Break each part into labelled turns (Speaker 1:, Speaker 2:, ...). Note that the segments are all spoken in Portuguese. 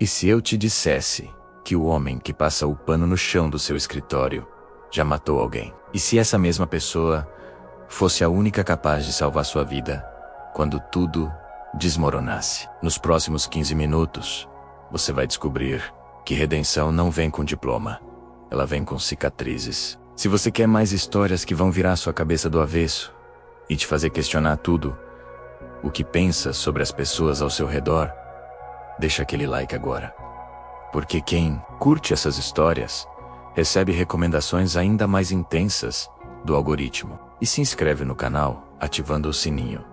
Speaker 1: E se eu te dissesse que o homem que passa o pano no chão do seu escritório já matou alguém? E se essa mesma pessoa fosse a única capaz de salvar sua vida quando tudo desmoronasse? Nos próximos 15 minutos, você vai descobrir que redenção não vem com diploma. Ela vem com cicatrizes. Se você quer mais histórias que vão virar sua cabeça do avesso e te fazer questionar tudo o que pensa sobre as pessoas ao seu redor, deixa aquele like agora. Porque quem curte essas histórias recebe recomendações ainda mais intensas do algoritmo. E se inscreve no canal ativando o sininho.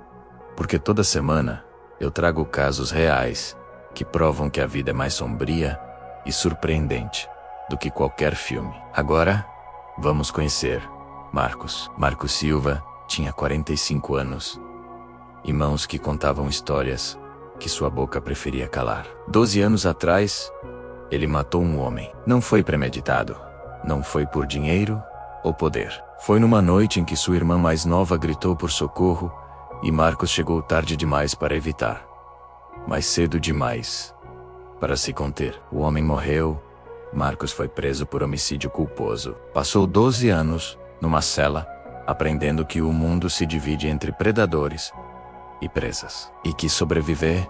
Speaker 1: Porque toda semana eu trago casos reais que provam que a vida é mais sombria e surpreendente do que qualquer filme. Agora, vamos conhecer Marcos. Marcos Silva tinha 45 anos e mãos que contavam histórias que sua boca preferia calar. 12 anos atrás, ele matou um homem. Não foi premeditado. Não foi por dinheiro ou poder. Foi numa noite em que sua irmã mais nova gritou por socorro e Marcos chegou tarde demais para evitar. Mas cedo demais para se conter. O homem morreu. Marcos foi preso por homicídio culposo. Passou 12 anos numa cela, aprendendo que o mundo se divide entre predadores e presas. E que sobreviver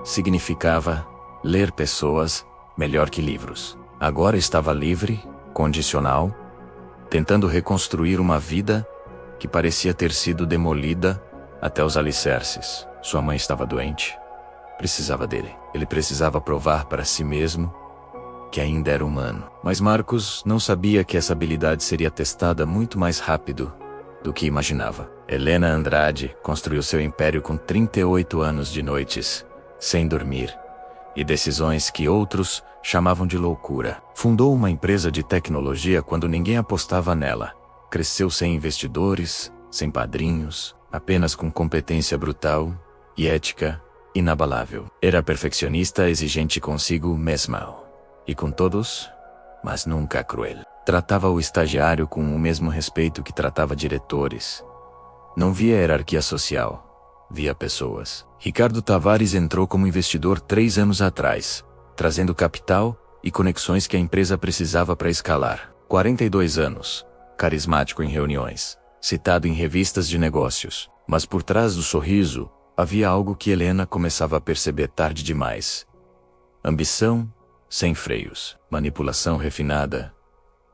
Speaker 1: significava ler pessoas melhor que livros. Agora estava livre, condicional, tentando reconstruir uma vida que parecia ter sido demolida até os alicerces. Sua mãe estava doente. Precisava dele. Ele precisava provar para si mesmo que ainda era humano. Mas Marcos não sabia que essa habilidade seria testada muito mais rápido do que imaginava. Helena Andrade construiu seu império com 38 anos de noites, sem dormir, e decisões que outros chamavam de loucura. Fundou uma empresa de tecnologia quando ninguém apostava nela. Cresceu sem investidores, sem padrinhos, apenas com competência brutal e ética inabalável. Era perfeccionista, exigente consigo mesma e com todos, mas nunca cruel. Tratava o estagiário com o mesmo respeito que tratava diretores. Não via hierarquia social, via pessoas. Ricardo Tavares entrou como investidor 3 anos atrás, trazendo capital e conexões que a empresa precisava para escalar. 42 anos, carismático em reuniões, citado em revistas de negócios. Mas por trás do sorriso, havia algo que Helena começava a perceber tarde demais. Ambição sem freios, manipulação refinada,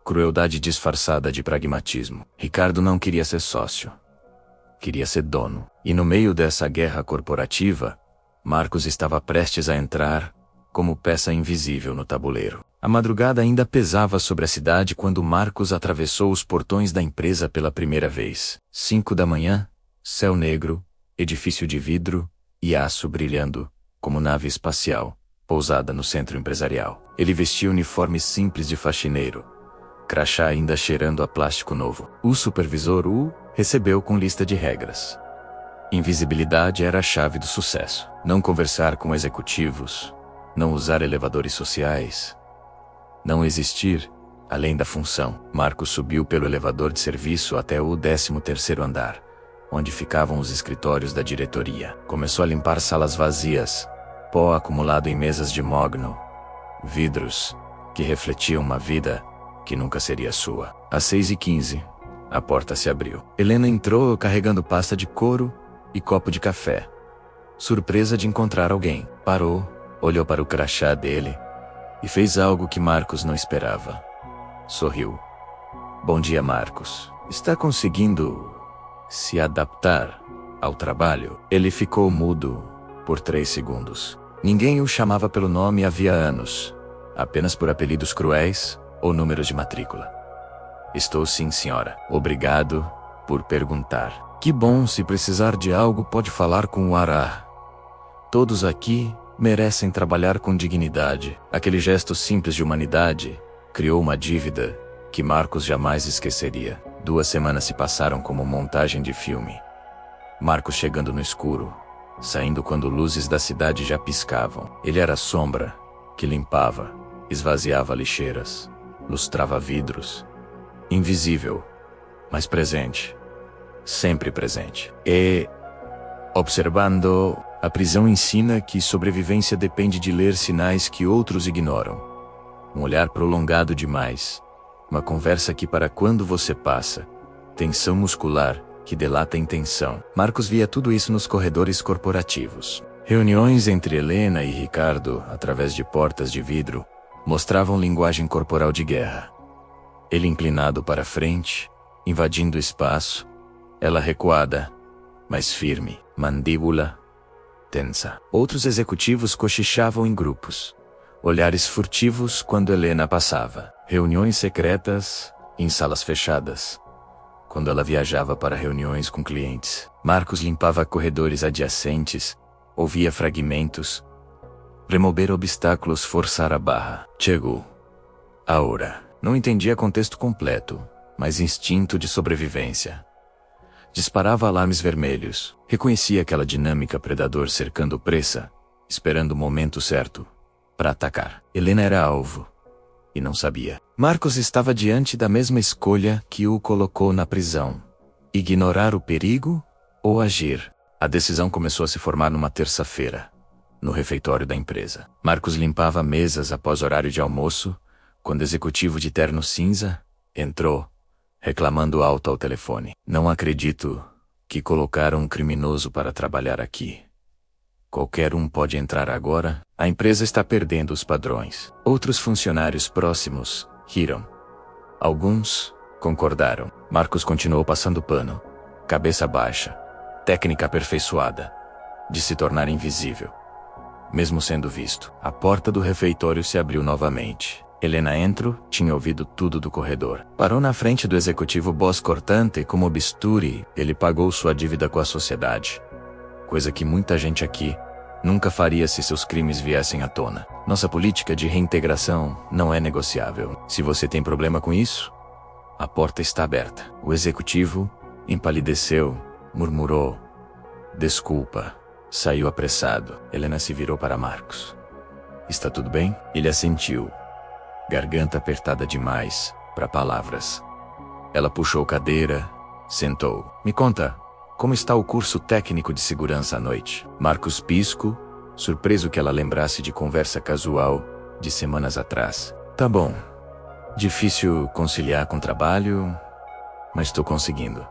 Speaker 1: crueldade disfarçada de pragmatismo. Ricardo não queria ser sócio. Queria ser dono. E no meio dessa guerra corporativa, Marcos estava prestes a entrar como peça invisível no tabuleiro. A madrugada ainda pesava sobre a cidade quando Marcos atravessou os portões da empresa pela primeira vez. 5 da manhã, céu negro, edifício de vidro e aço brilhando, como nave espacial, pousada no centro empresarial. Ele vestia uniforme simples de faxineiro, crachá ainda cheirando a plástico novo. O supervisor o recebeu com lista de regras. Invisibilidade era a chave do sucesso. Não conversar com executivos, não usar elevadores sociais, não existir além da função. Marcos subiu pelo elevador de serviço até o 13º andar, onde ficavam os escritórios da diretoria. Começou a limpar salas vazias, pó acumulado em mesas de mogno, vidros que refletiam uma vida que nunca seria sua. Às 6h15, a porta se abriu. Helena entrou carregando pasta de couro e copo de café. Surpresa de encontrar alguém. Parou, olhou para o crachá dele e fez algo que Marcos não esperava. Sorriu. Bom dia, Marcos. Está conseguindo se adaptar ao trabalho? Ele ficou mudo por 3 segundos. Ninguém o chamava pelo nome havia anos, apenas por apelidos cruéis ou números de matrícula. Estou sim, senhora. Obrigado por perguntar. Que bom, se precisar de algo pode falar com o Ará. Todos aqui merecem trabalhar com dignidade. Aquele gesto simples de humanidade criou uma dívida que Marcos jamais esqueceria. 2 semanas se passaram como montagem de filme. Marcos chegando no escuro, saindo quando luzes da cidade já piscavam. Ele era a sombra que limpava, esvaziava lixeiras, lustrava vidros. Invisível, mas presente. Sempre presente. E, observando A prisão ensina que sobrevivência depende de ler sinais que outros ignoram. Um olhar prolongado demais. Uma conversa que para quando você passa. Tensão muscular, que delata intenção. Marcos via tudo isso nos corredores corporativos. Reuniões entre Helena e Ricardo, através de portas de vidro, mostravam linguagem corporal de guerra. Ele inclinado para frente, invadindo o espaço, ela recuada, mas firme, mandíbula tensa. Outros executivos cochichavam em grupos. Olhares furtivos quando Helena passava. Reuniões secretas, em salas fechadas. Quando ela viajava para reuniões com clientes, Marcos limpava corredores adjacentes, ouvia fragmentos. Remover obstáculos, forçar a barra. Chegou. A hora. Não entendia contexto completo, mas instinto de sobrevivência. Disparava alarmes vermelhos. Reconhecia aquela dinâmica predador cercando presa, esperando o momento certo para atacar. Helena era alvo. E não sabia. Marcos estava diante da mesma escolha que o colocou na prisão. Ignorar o perigo ou agir. A decisão começou a se formar numa terça-feira, no refeitório da empresa. Marcos limpava mesas após horário de almoço, quando o executivo de terno cinza entrou, reclamando alto ao telefone. Não acredito que colocaram um criminoso para trabalhar aqui. Qualquer um pode entrar agora. A empresa está perdendo os padrões. Outros funcionários próximos riram. Alguns concordaram. Marcos continuou passando pano, cabeça baixa, técnica aperfeiçoada, de se tornar invisível. Mesmo sendo visto, a porta do refeitório se abriu novamente. Helena entrou, tinha ouvido tudo do corredor. Parou na frente do executivo boss cortante como bisturi. Ele pagou sua dívida com a sociedade. Coisa que muita gente aqui nunca faria se seus crimes viessem à tona. Nossa política de reintegração não é negociável. Se você tem problema com isso, a porta está aberta. O executivo empalideceu, murmurou. Desculpa. Saiu apressado. Helena se virou para Marcos. Está tudo bem? Ele assentiu. Garganta apertada demais para palavras. Ela puxou cadeira, sentou. Me conta, como está o curso técnico de segurança à noite? Marcos pisco, surpreso que ela lembrasse de conversa casual de semanas atrás. Tá bom. Difícil conciliar com trabalho, mas estou conseguindo.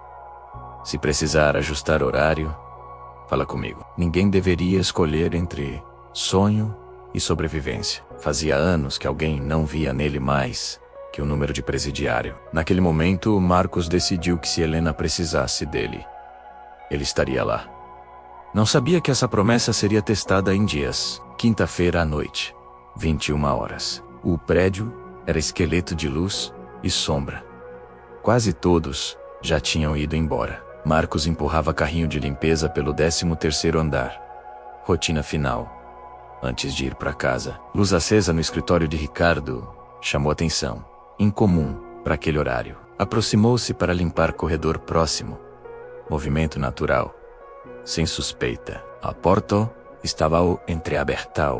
Speaker 1: Se precisar ajustar horário, fala comigo. Ninguém deveria escolher entre sonho e sobrevivência. Fazia anos que alguém não via nele mais que o número de presidiário. Naquele momento, Marcos decidiu que se Helena precisasse dele, ele estaria lá. Não sabia que essa promessa seria testada em dias. Quinta-feira à noite, 21 horas. O prédio era esqueleto de luz e sombra. Quase todos já tinham ido embora. Marcos empurrava carrinho de limpeza pelo 13º andar. Rotina final. Antes de ir para casa, luz acesa no escritório de Ricardo chamou atenção. Incomum para aquele horário. Aproximou-se para limpar corredor próximo. Movimento natural. Sem suspeita. A porta estava entreaberta,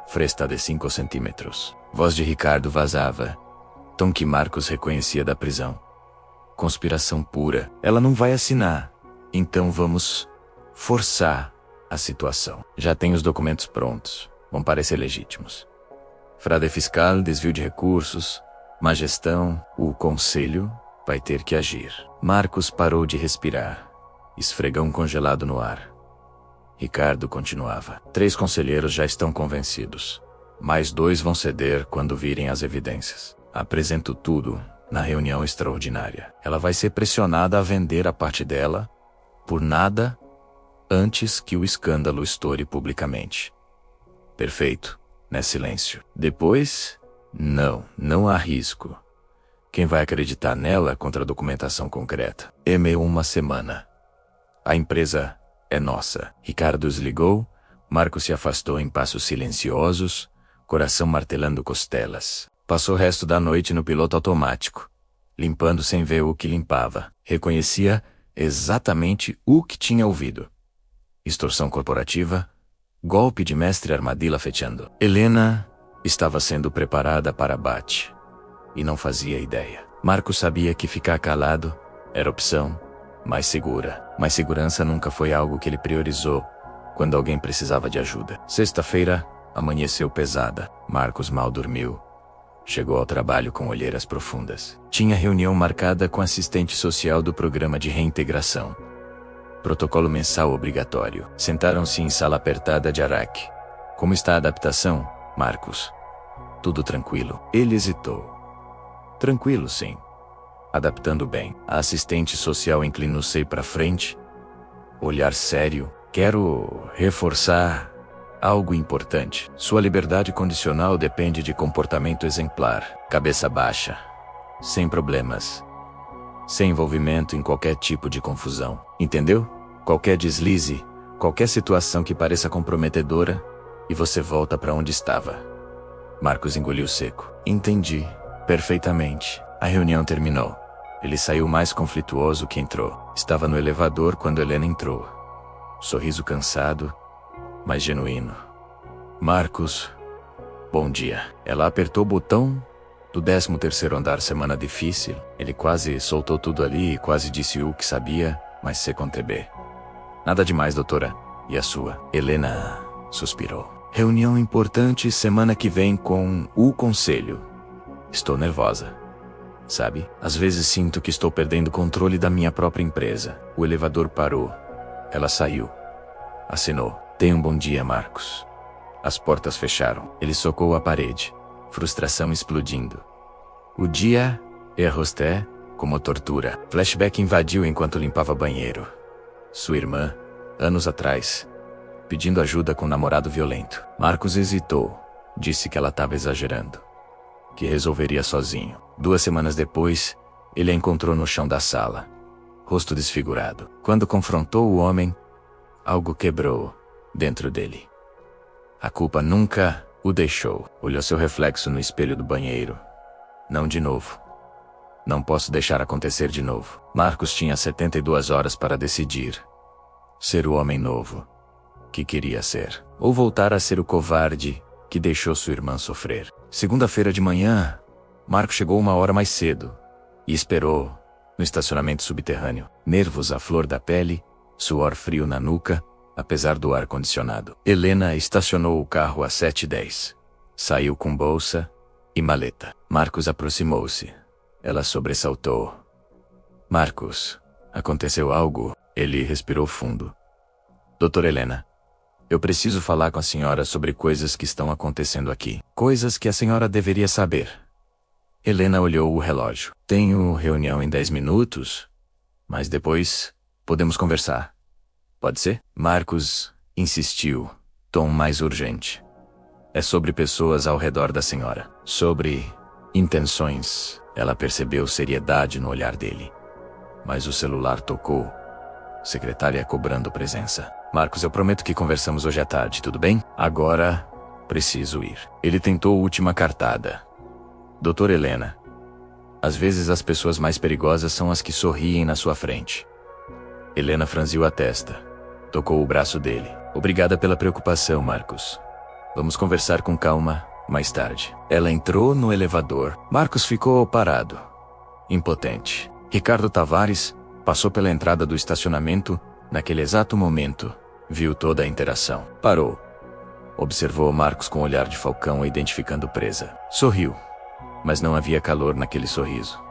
Speaker 1: fresta de 5 centímetros. Voz de Ricardo vazava. Tom que Marcos reconhecia da prisão. Conspiração pura. Ela não vai assinar. Então vamos forçar a situação. Já tem os documentos prontos. Vão parecer legítimos. Fraude fiscal, desvio de recursos, má gestão. O conselho vai ter que agir. Marcos parou de respirar. Esfregão congelado no ar. Ricardo continuava. 3 conselheiros já estão convencidos. Mais 2 vão ceder quando virem as evidências. Apresento tudo na reunião extraordinária. Ela vai ser pressionada a vender a parte dela por nada antes que o escândalo estoure publicamente. Perfeito, né? Silêncio. Depois, não há risco. Quem vai acreditar nela contra a documentação concreta? Uma semana. A empresa é nossa. Ricardo desligou, Marcos se afastou em passos silenciosos, coração martelando costelas. Passou o resto da noite no piloto automático, limpando sem ver o que limpava. Reconhecia exatamente o que tinha ouvido. Extorsão corporativa, golpe de mestre, armadilha fechando. Helena estava sendo preparada para abate e não fazia ideia. Marcos sabia que ficar calado era opção mais segura, mas segurança nunca foi algo que ele priorizou quando alguém precisava de ajuda. Sexta-feira amanheceu pesada. Marcos mal dormiu. Chegou ao trabalho com olheiras profundas. Tinha reunião marcada com assistente social do programa de reintegração. Protocolo mensal obrigatório. Sentaram-se em sala apertada de araque. Como está a adaptação, Marcos? Tudo tranquilo. Ele hesitou. Tranquilo, sim. Adaptando bem. A assistente social inclinou-se para frente. Olhar sério. Quero reforçar algo importante. Sua liberdade condicional depende de comportamento exemplar. Cabeça baixa. Sem problemas. Sem envolvimento em qualquer tipo de confusão. Entendeu? Qualquer deslize, qualquer situação que pareça comprometedora, e você volta para onde estava. Marcos engoliu seco. Entendi. Perfeitamente. A reunião terminou. Ele saiu mais conflituoso que entrou. Estava no elevador quando Helena entrou. Sorriso cansado, mas genuíno. Marcos, bom dia. Ela apertou o botão do 13º andar. Semana difícil. Ele quase soltou tudo ali e quase disse o que sabia, mas se conteve. Nada demais, doutora. E a sua? Helena suspirou. Reunião importante semana que vem com o conselho. Estou nervosa. Sabe? Às vezes sinto que estou perdendo o controle da minha própria empresa. O elevador parou. Ela saiu. Assinou. Tenha um bom dia, Marcos. As portas fecharam. Ele socou a parede. Frustração explodindo. O dia é arrosté como tortura. Flashback invadiu enquanto limpava banheiro. Sua irmã, anos atrás, pedindo ajuda com um namorado violento. Marcos hesitou. Disse que ela estava exagerando. Que resolveria sozinho. 2 semanas depois, ele a encontrou no chão da sala. Rosto desfigurado. Quando confrontou o homem, algo quebrou dentro dele. A culpa nunca o deixou. Olhou seu reflexo no espelho do banheiro. Não de novo. Não posso deixar acontecer de novo. Marcos tinha 72 horas para decidir. Ser o homem novo que queria ser. Ou voltar a ser o covarde que deixou sua irmã sofrer. Segunda-feira de manhã, Marcos chegou 1 hora mais cedo. E esperou no estacionamento subterrâneo. Nervos à flor da pele, suor frio na nuca, apesar do ar-condicionado. Helena estacionou o carro às 7h10. Saiu com bolsa e maleta. Marcos aproximou-se. Ela sobressaltou. Marcos, aconteceu algo? Ele respirou fundo. Doutora Helena, eu preciso falar com a senhora sobre coisas que estão acontecendo aqui. Coisas que a senhora deveria saber. Helena olhou o relógio. Tenho reunião em 10 minutos, mas depois podemos conversar. Pode ser? Marcos insistiu, tom mais urgente. É sobre pessoas ao redor da senhora. Sobre intenções. Ela percebeu seriedade no olhar dele. Mas o celular tocou. Secretária cobrando presença. Marcos, eu prometo que conversamos hoje à tarde, tudo bem? Agora, preciso ir. Ele tentou a última cartada. Doutora Helena, às vezes as pessoas mais perigosas são as que sorriem na sua frente. Helena franziu a testa. Tocou o braço dele. Obrigada pela preocupação, Marcos. Vamos conversar com calma mais tarde. Ela entrou no elevador. Marcos ficou parado, impotente. Ricardo Tavares passou pela entrada do estacionamento. Naquele exato momento, viu toda a interação. Parou. Observou Marcos com um olhar de falcão identificando presa. Sorriu. Mas não havia calor naquele sorriso.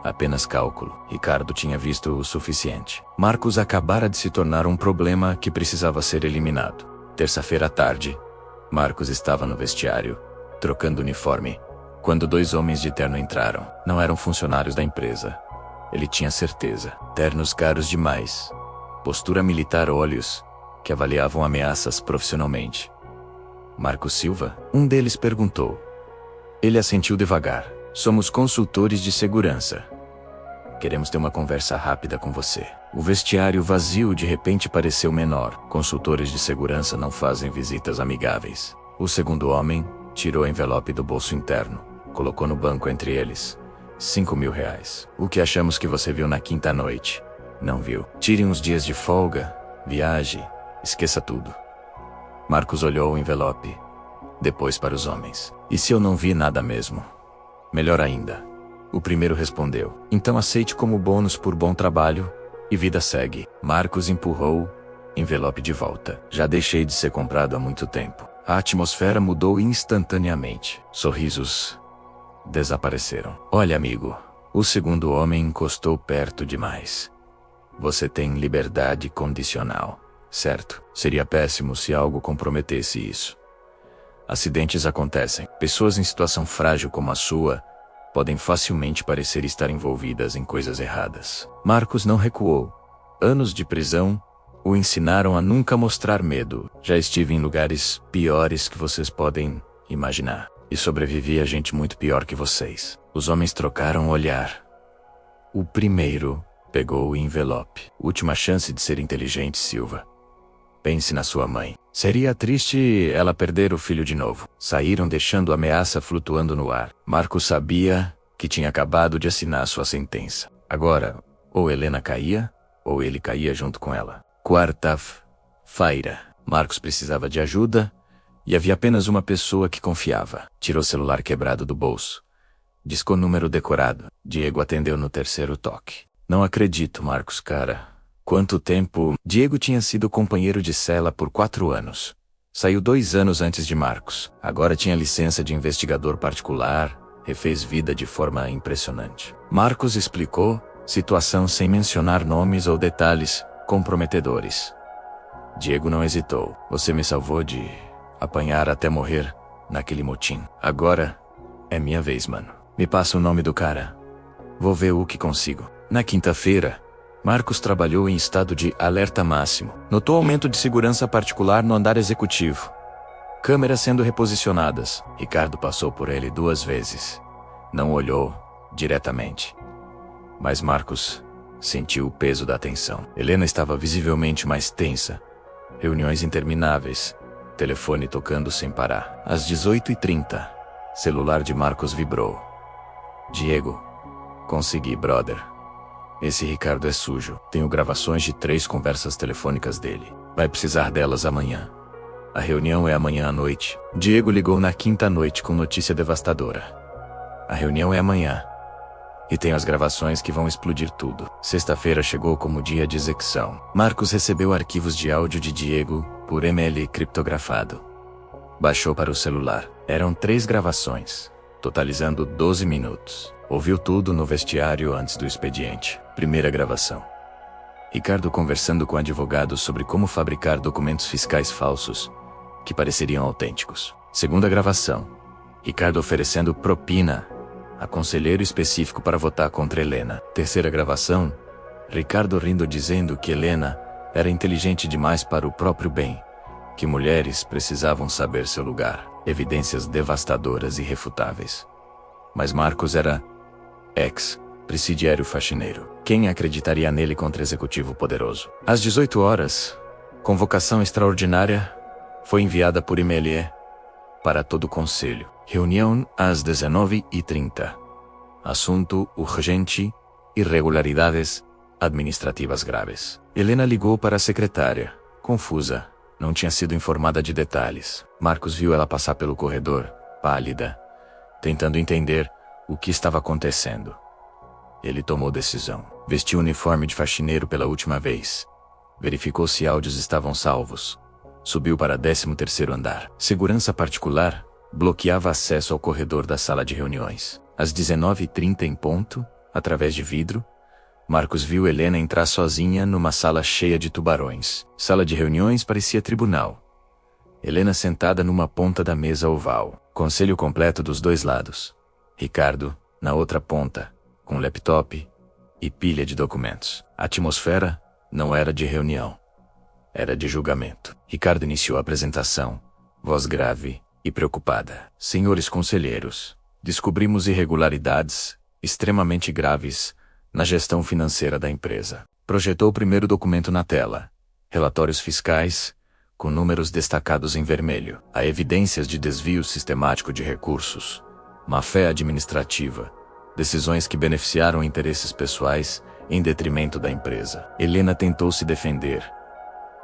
Speaker 1: Apenas cálculo. Ricardo tinha visto o suficiente. Marcos acabara de se tornar um problema que precisava ser eliminado. Terça-feira à tarde, Marcos estava no vestiário, trocando uniforme, quando 2 homens de terno entraram. Não eram funcionários da empresa. Ele tinha certeza. Ternos caros demais. Postura militar, olhos que avaliavam ameaças profissionalmente. Marcos Silva? Um deles perguntou. Ele assentiu devagar. Somos consultores de segurança. Queremos ter uma conversa rápida com você. O vestiário vazio de repente pareceu menor. Consultores de segurança não fazem visitas amigáveis. O segundo homem tirou o envelope do bolso interno. Colocou no banco entre eles. R$5.000. O que achamos que você viu na quinta noite? Não viu. Tire uns dias de folga, viaje, esqueça tudo. Marcos olhou o envelope. Depois para os homens. E se eu não vi nada mesmo? Melhor ainda. O primeiro respondeu. Então aceite como bônus por bom trabalho, e vida segue. Marcos empurrou envelope de volta. Já deixei de ser comprado há muito tempo. A atmosfera mudou instantaneamente. Sorrisos desapareceram. Olha, amigo, o segundo homem encostou perto demais. Você tem liberdade condicional, certo? Seria péssimo se algo comprometesse isso. Acidentes acontecem. Pessoas em situação frágil como a sua podem facilmente parecer estar envolvidas em coisas erradas. Marcos não recuou. Anos de prisão o ensinaram a nunca mostrar medo. Já estive em lugares piores que vocês podem imaginar. E sobrevivi a gente muito pior que vocês. Os homens trocaram o olhar. O primeiro pegou o envelope. Última chance de ser inteligente, Silva. Pense na sua mãe. Seria triste ela perder o filho de novo. Saíram deixando a ameaça flutuando no ar. Marcos sabia que tinha acabado de assinar sua sentença. Agora, ou Helena caía, ou ele caía junto com ela. Quarta-feira. Marcos precisava de ajuda e havia apenas uma pessoa que confiava. Tirou o celular quebrado do bolso. Discou número decorado. Diego atendeu no terceiro toque. Não acredito, Marcos, cara. Quanto tempo? Diego tinha sido companheiro de cela por 4 anos. Saiu 2 anos antes de Marcos. Agora tinha licença de investigador particular. Refez vida de forma impressionante. Marcos explicou, situação sem mencionar nomes ou detalhes comprometedores. Diego não hesitou. Você me salvou de apanhar até morrer naquele motim. Agora é minha vez, mano. Me passa o nome do cara. Vou ver o que consigo. Na quinta-feira, Marcos trabalhou em estado de alerta máximo. Notou aumento de segurança particular no andar executivo. Câmeras sendo reposicionadas. Ricardo passou por ele 2 vezes. Não olhou diretamente. Mas Marcos sentiu o peso da atenção. Helena estava visivelmente mais tensa. Reuniões intermináveis. Telefone tocando sem parar. Às 18h30, celular de Marcos vibrou. Diego. Consegui, brother. Esse Ricardo é sujo. Tenho gravações de 3 conversas telefônicas dele. Vai precisar delas amanhã. A reunião é amanhã à noite. Diego ligou na quinta noite com notícia devastadora. A reunião é amanhã. E tenho as gravações que vão explodir tudo. Sexta-feira chegou como dia de execução. Marcos recebeu arquivos de áudio de Diego por e-mail criptografado. Baixou para o celular. Eram 3 gravações, totalizando 12 minutos. Ouviu tudo no vestiário antes do expediente. Primeira gravação. Ricardo conversando com advogados sobre como fabricar documentos fiscais falsos que pareceriam autênticos. Segunda gravação. Ricardo oferecendo propina a conselheiro específico para votar contra Helena. Terceira gravação. Ricardo rindo dizendo que Helena era inteligente demais para o próprio bem, que mulheres precisavam saber seu lugar. Evidências devastadoras e irrefutáveis. Mas Marcos era ex-presidiário faxineiro. Quem acreditaria nele contra executivo poderoso? Às 18 horas, convocação extraordinária foi enviada por e-mail para todo o conselho. Reunião às 19h30. Assunto urgente: irregularidades administrativas graves. Helena ligou para a secretária, confusa. Não tinha sido informada de detalhes. Marcos viu ela passar pelo corredor, pálida, tentando entender o que estava acontecendo. Ele tomou decisão. Vestiu o uniforme de faxineiro pela última vez. Verificou se áudios estavam salvos. Subiu para 13º andar. Segurança particular bloqueava acesso ao corredor da sala de reuniões. Às 19h30 em ponto, através de vidro, Marcos viu Helena entrar sozinha numa sala cheia de tubarões. Sala de reuniões parecia tribunal. Helena sentada numa ponta da mesa oval. Conselho completo dos 2 lados. Ricardo, na outra ponta, com laptop e pilha de documentos. A atmosfera não era de reunião. Era de julgamento. Ricardo iniciou a apresentação, voz grave e preocupada. Senhores conselheiros, descobrimos irregularidades extremamente graves na gestão financeira da empresa. Projetou o primeiro documento na tela. Relatórios fiscais, com números destacados em vermelho. Há evidências de desvio sistemático de recursos, má-fé administrativa, decisões que beneficiaram interesses pessoais em detrimento da empresa. Helena tentou se defender,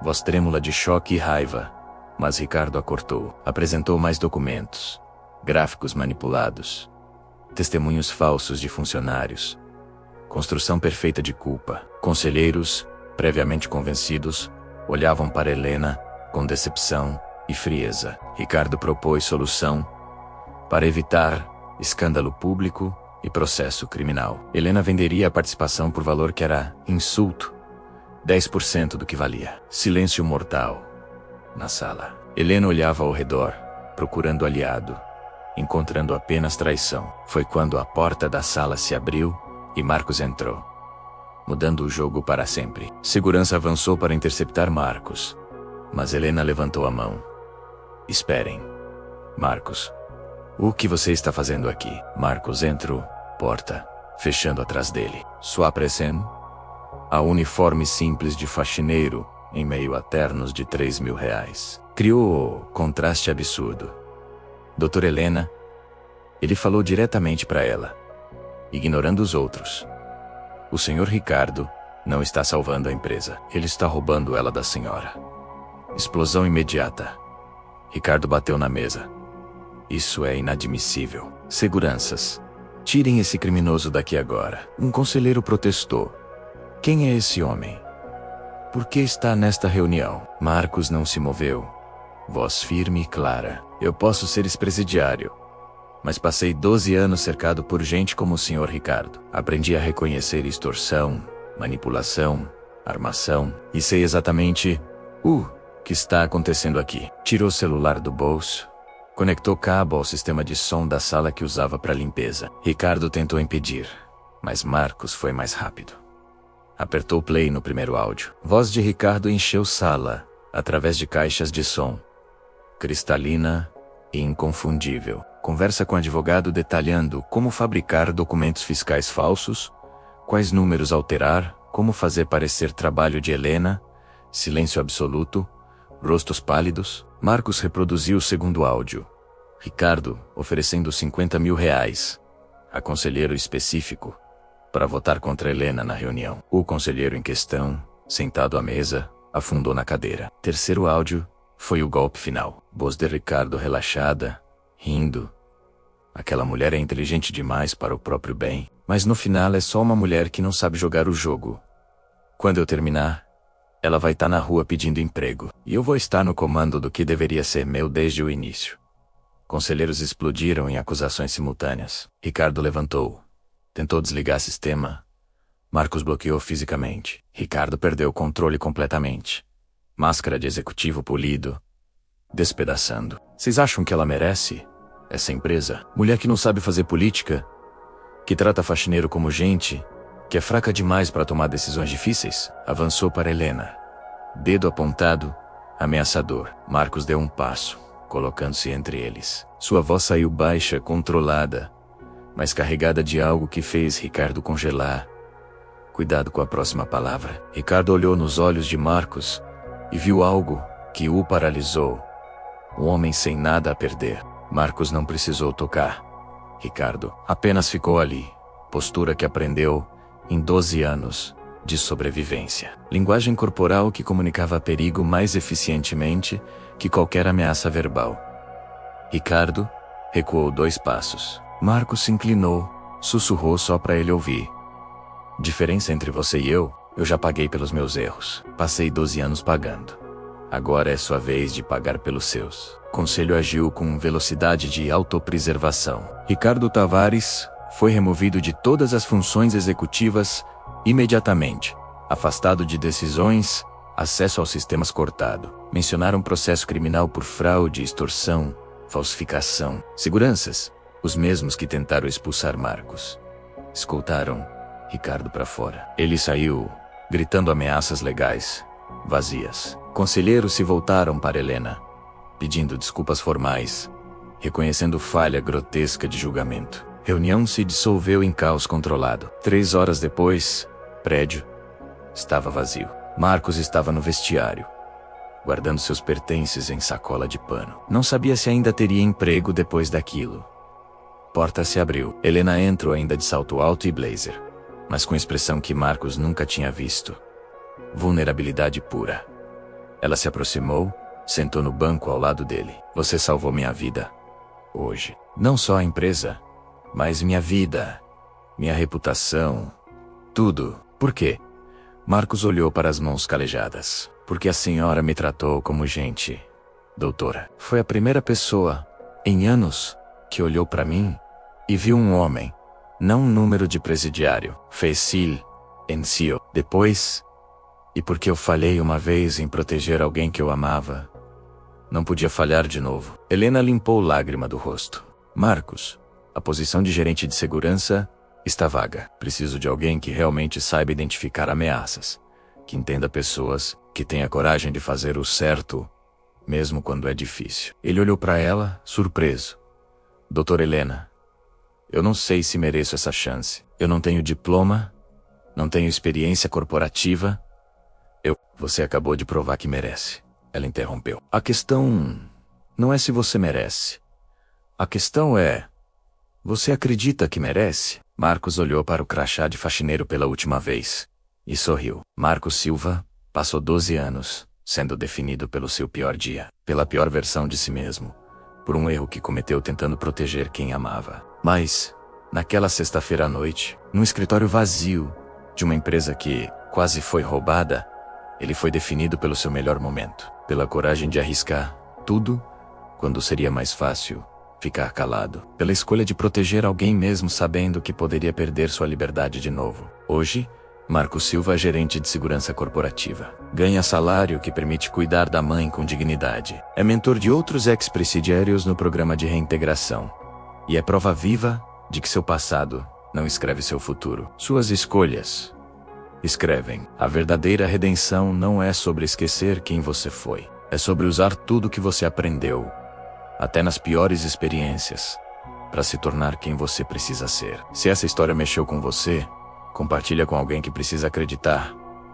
Speaker 1: voz trêmula de choque e raiva, mas Ricardo a cortou. Apresentou mais documentos, gráficos manipulados, testemunhos falsos de funcionários, construção perfeita de culpa. Conselheiros, previamente convencidos, olhavam para Helena com decepção e frieza. Ricardo propôs solução para evitar escândalo público e processo criminal. Helena venderia a participação por valor que era insulto, 10% do que valia. Silêncio mortal na sala. Helena olhava ao redor, procurando aliado, encontrando apenas traição. Foi quando a porta da sala se abriu e Marcos entrou, mudando o jogo para sempre. Segurança avançou para interceptar Marcos, mas Helena levantou a mão. Esperem. Marcos, o que você está fazendo aqui? Marcos entrou, porta, fechando atrás dele. Sua pressão? A uniforme simples de faxineiro, em meio a ternos de R$3.000. Criou contraste absurdo. Doutora Helena, ele falou diretamente para ela, ignorando os outros. O senhor Ricardo não está salvando a empresa. Ele está roubando ela da senhora. Explosão imediata. Ricardo bateu na mesa. Isso é inadmissível. Seguranças, tirem esse criminoso daqui agora. Um conselheiro protestou. Quem é esse homem? Por que está nesta reunião? Marcos não se moveu. Voz firme e clara. Eu posso ser ex-presidiário, mas passei 12 anos cercado por gente como o senhor Ricardo. Aprendi a reconhecer extorsão, manipulação, armação, e sei exatamente o que está acontecendo aqui. Tirou o celular do bolso, conectou cabo ao sistema de som da sala que usava para limpeza. Ricardo tentou impedir, mas Marcos foi mais rápido. Apertou play no primeiro áudio. Voz de Ricardo encheu sala, através de caixas de som. Cristalina e inconfundível. Conversa com advogado detalhando como fabricar documentos fiscais falsos, quais números alterar, como fazer parecer trabalho de Helena. Silêncio absoluto, rostos pálidos. Marcos reproduziu o segundo áudio. Ricardo oferecendo R$50.000 a conselheiro específico para votar contra Helena na reunião. O conselheiro em questão, sentado à mesa, afundou na cadeira. Terceiro áudio foi o golpe final. Voz de Ricardo relaxada, rindo. Aquela mulher é inteligente demais para o próprio bem, mas no final é só uma mulher que não sabe jogar o jogo. Quando eu terminar, ela vai estar na rua pedindo emprego, e eu vou estar no comando do que deveria ser meu desde o início. Conselheiros explodiram em acusações simultâneas. Ricardo levantou. Tentou desligar o sistema. Marcos bloqueou fisicamente. Ricardo perdeu o controle completamente. Máscara de executivo polido, despedaçando. Vocês acham que ela merece? Essa empresa? Mulher que não sabe fazer política? Que trata faxineiro como gente? Que é fraca demais para tomar decisões difíceis? Avançou para Helena. Dedo apontado, ameaçador. Marcos deu um passo, colocando-se entre eles. Sua voz saiu baixa, controlada, mas carregada de algo que fez Ricardo congelar. Cuidado com a próxima palavra. Ricardo olhou nos olhos de Marcos e viu algo que o paralisou. Um homem sem nada a perder. Marcos não precisou tocar. Ricardo apenas ficou ali. Postura que aprendeu em 12 anos de sobrevivência. Linguagem corporal que comunicava perigo mais eficientemente que qualquer ameaça verbal. Ricardo recuou 2 passos. Marcos se inclinou, sussurrou só para ele ouvir. Diferença entre você e eu já paguei pelos meus erros. Passei 12 anos pagando. Agora é sua vez de pagar pelos seus. Conselho agiu com velocidade de autopreservação. Ricardo Tavares foi removido de todas as funções executivas imediatamente. Afastado de decisões, acesso aos sistemas cortado. Mencionaram processo criminal por fraude, extorsão, falsificação. Seguranças, os mesmos que tentaram expulsar Marcos, escoltaram Ricardo para fora. Ele saiu, gritando ameaças legais, vazias. Conselheiros se voltaram para Helena, pedindo desculpas formais, reconhecendo falha grotesca de julgamento. Reunião se dissolveu em caos controlado. 3 horas depois, prédio estava vazio. Marcos estava no vestiário, guardando seus pertences em sacola de pano. Não sabia se ainda teria emprego depois daquilo. Porta se abriu. Helena entrou ainda de salto alto e blazer, mas com expressão que Marcos nunca tinha visto. Vulnerabilidade pura. Ela se aproximou, sentou no banco ao lado dele. Você salvou minha vida hoje. Não só a empresa, mas minha vida, minha reputação, tudo. Por quê? Marcos olhou para as mãos calejadas. Porque a senhora me tratou como gente, doutora. Foi a primeira pessoa, em anos, que olhou para mim e viu um homem, não um número de presidiário. Fez silêncio. Depois, e porque eu falhei uma vez em proteger alguém que eu amava, não podia falhar de novo. Helena limpou lágrima do rosto. Marcos, a posição de gerente de segurança está vaga. Preciso de alguém que realmente saiba identificar ameaças, que entenda pessoas, que tenha coragem de fazer o certo, mesmo quando é difícil. Ele olhou para ela, surpreso. Doutora Helena, eu não sei se mereço essa chance. Eu não tenho diploma, não tenho experiência corporativa. Você acabou de provar que merece. Ela interrompeu. A questão não é se você merece. A questão é, você acredita que merece? Marcos olhou para o crachá de faxineiro pela última vez e sorriu. Marcos Silva passou 12 anos sendo definido pelo seu pior dia, pela pior versão de si mesmo, por um erro que cometeu tentando proteger quem amava. Mas, naquela sexta-feira à noite, num escritório vazio de uma empresa que quase foi roubada, ele foi definido pelo seu melhor momento, pela coragem de arriscar tudo quando seria mais fácil ficar calado, pela escolha de proteger alguém mesmo sabendo que poderia perder sua liberdade de novo. Hoje, Marcos Silva é gerente de segurança corporativa. Ganha salário que permite cuidar da mãe com dignidade. É mentor de outros ex-presidiários no programa de reintegração. E é prova viva de que seu passado não escreve seu futuro. Suas escolhas escrevem. A verdadeira redenção não é sobre esquecer quem você foi. É sobre usar tudo que você aprendeu, até nas piores experiências, para se tornar quem você precisa ser. Se essa história mexeu com você, compartilha com alguém que precisa acreditar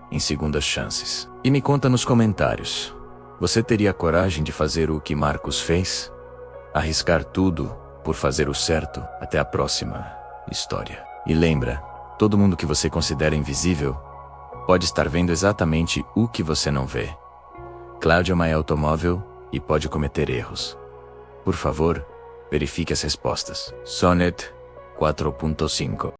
Speaker 1: em segundas chances. E me conta nos comentários. Você teria coragem de fazer o que Marcos fez? Arriscar tudo por fazer o certo? Até a próxima história. E lembra, todo mundo que você considera invisível pode estar vendo exatamente o que você não vê. Cláudia é automóvel e pode cometer erros. Por favor, verifique as respostas. Sonnet 4.5